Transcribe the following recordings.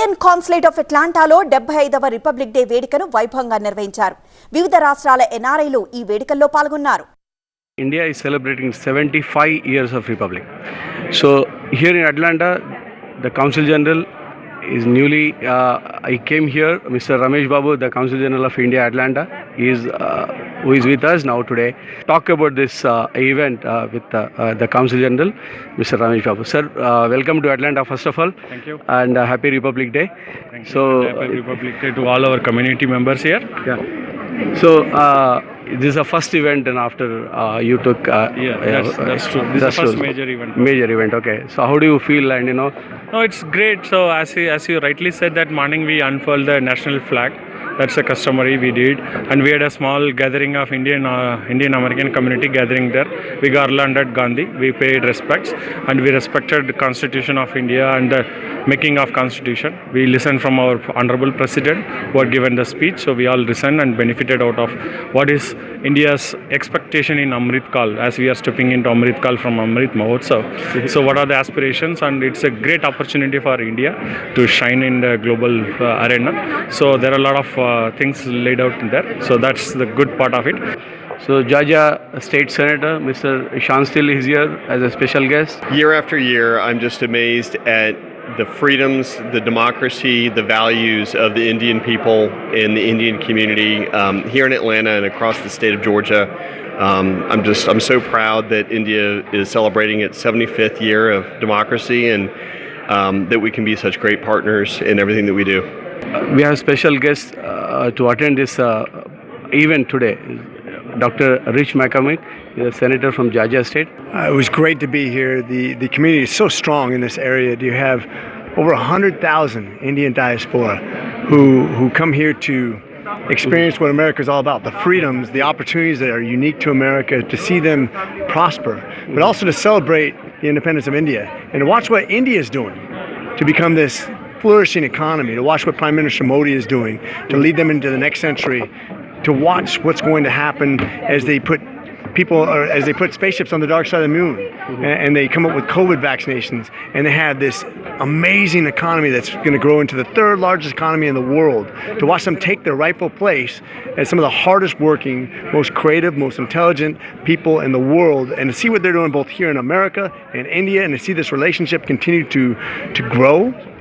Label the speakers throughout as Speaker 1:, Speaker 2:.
Speaker 1: Indian consulate of అట్లాంటాలో 75వ republic day వేడుకను వైభవంగా నిర్వహించారు. వివిధ రాష్ట్రాల ఎన్ఆర్ఐలు ఈ వేడుకల్లో పాల్గొన్నారు.
Speaker 2: India is celebrating 75 years of republic. So here in Atlanta, the Consul General is newly. I came here, Mr. Ramesh Babu, the Consul General of India, Atlanta, who is with us now today. Talk about this event with the Consul General, Mr. Ramesh Babu. Sir, welcome to Atlanta first of all.
Speaker 3: Thank you.
Speaker 2: And Happy Republic Day.
Speaker 3: Thank you. Happy Republic Day to all our community members here.
Speaker 2: Yeah. So this is the first event, and after you took.
Speaker 3: That's true. This is the first major event.
Speaker 2: Major event. Okay. So how do you feel? And
Speaker 3: No, it's great. So as you rightly said, that morning we unfurled the national flag. That's a customary we did, and we had a small gathering of Indian American community gathering there. We garlanded Gandhi. We paid respects, and we respected the Constitution of India and the making of Constitution. We listened from our honorable President who had given the speech. So we all listened and benefited out of what is India's expectation in Amrit Kal, as we are stepping into Amrit Kal from Amrit Mahotsav. So what are the aspirations? And it's a great opportunity for India to shine in the global arena. So there are a lot of things laid out in there. So that's the good part of it.
Speaker 2: So Georgia State Senator Mr. Sean Steele is here as a special guest.
Speaker 4: Year after year, I'm just amazed at the freedoms, the democracy, the values of the Indian people and the Indian community here in Atlanta and across the state of Georgia. I'm so proud that India is celebrating its 75th year of democracy, and that we can be such great partners in everything that we do.
Speaker 2: We have special guests to attend this event today. Dr. Rich McCormick, the senator from Georgia State.
Speaker 5: It was great to be here. The community is so strong in this area. You have over 100,000 Indian diaspora who come here to experience what America is all about, the freedoms, the opportunities that are unique to America, to see them prosper, but also to celebrate the independence of India and to watch what India is doing to become this flourishing economy, to watch what Prime Minister Modi is doing to lead them into the next century, to watch what's going to happen as they put spaceships on the dark side of the moon, and they come up with COVID vaccinations, and they have this amazing economy that's going to grow into the third largest economy in the world. To watch them take their rightful place as some of the hardest working, most creative, most intelligent people in the world, and to see what they're doing both here in America and India, and to see this relationship continue to grow,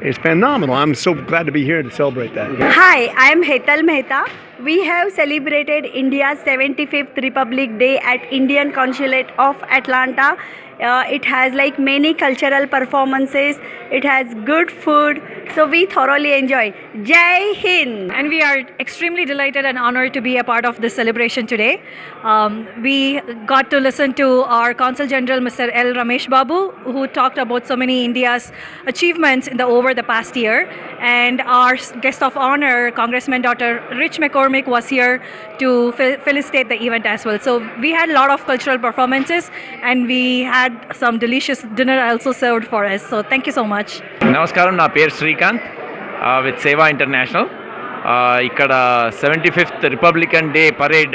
Speaker 5: is phenomenal. I'm so glad to be here to celebrate that.
Speaker 6: Hi, I'm Hetal Mehta. We have celebrated India's 75th Republic Day at Indian Consulate of Atlanta. It has like many cultural performances. It has good food. So we thoroughly enjoy. Jai Hind!
Speaker 7: And we are extremely delighted and honored to be a part of this celebration today. We got to listen to our Consul General, Mr. L. Ramesh Babu, who talked about so many India's achievements over the past year. And our guest of honor, Congressman Dr. Rich McCormick, was here to felicitate the event as well. So we had a lot of cultural performances, and we had some delicious dinner also served for us. So thank you so much.
Speaker 8: నమస్కారం, నా పేరు Srikanth with సేవా international. ఇక్కడ 75th Republican day parade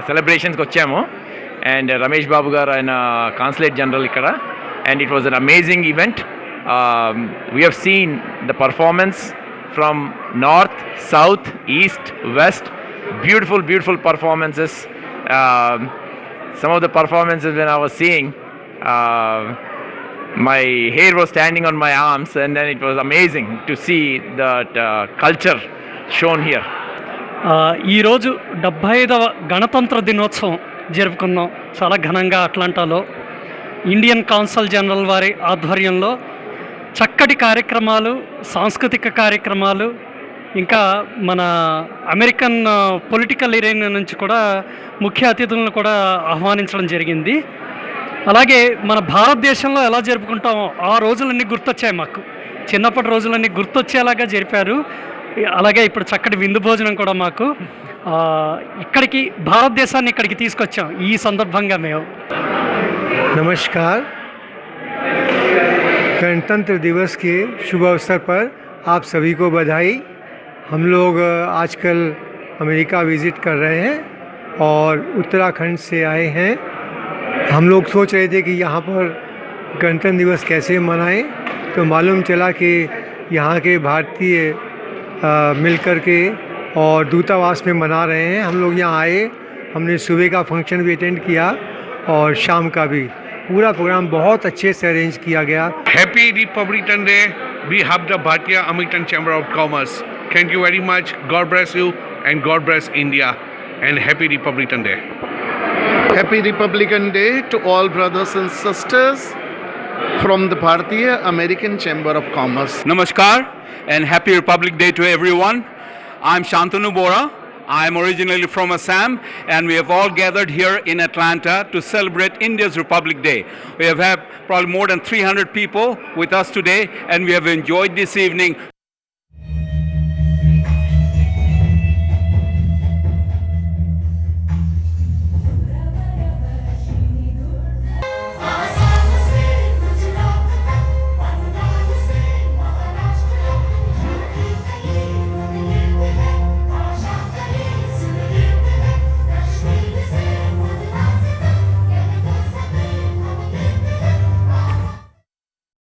Speaker 8: సెలబ్రేషన్స్కి వచ్చాము. And Ramesh Babu గారు ఆయన consulate general ఇక్కడ. And it was an amazing event. We have seen the performance from north, south, east, west. Beautiful performances. Some of the performances when I was seeing, my hair was standing on my arms, and then it was amazing to see that culture shown here.
Speaker 9: ఈరోజు 75వ గణతంత్ర దినోత్సవం జరుపుకున్నాం చాలా ఘనంగా అట్లాంటాలో. Indian cancel general వారి ఆధ్వర్యంలో చక్కటి కార్యక్రమాలు, సాంస్కృతిక కార్యక్రమాలు, ఇంకా మన అమెరికన్ పొలిటికల్ ఏరియా నుంచి కూడా ముఖ్య అతిథులను కూడా ఆహ్వానించడం జరిగింది. అలాగే మన భారతదేశంలో ఎలా జరుపుకుంటామో ఆ రోజులన్నీ గుర్తొచ్చాయి మాకు. చిన్నప్పటి రోజులన్నీ గుర్తొచ్చేలాగా జరిపారు. అలాగే ఇప్పుడు చక్కటి విందు భోజనం కూడా మాకు ఇక్కడికి భారతదేశాన్ని ఇక్కడికి తీసుకొచ్చాం ఈ సందర్భంగా మేము.
Speaker 10: नमस्कार, गणतंत्र दिवस के शुभ अवसर पर आप सभी को बधाई। हम लोग आजकल अमेरिका विज़िट कर रहे हैं और उत्तराखंड से आए हैं। हम लोग सोच रहे थे कि यहाँ पर गणतंत्र दिवस कैसे मनाएं, तो मालूम चला कि यहाँ के भारतीय मिलकर के और दूतावास में मना रहे हैं। हम लोग यहाँ आए, हमने सुबह का फंक्शन भी अटेंड किया और शाम का भी। पूरा प्रोग्राम बहुत अच्छे से अरेंज किया गया।
Speaker 11: Happy Republican Day. We have the Bharatiya American Chamber of Commerce. Thank you very much. God bless you and God bless India. And Happy Republican Day.
Speaker 12: Happy Republican Day to all brothers and sisters from the Bharatiya American Chamber of Commerce.
Speaker 13: Namaskar and Happy Republic Day to everyone. I'm Shantanu Bora. I am originally from Assam, and we have all gathered here in Atlanta to celebrate India's Republic Day. We have had probably more than 300 people with us today, and we have enjoyed this evening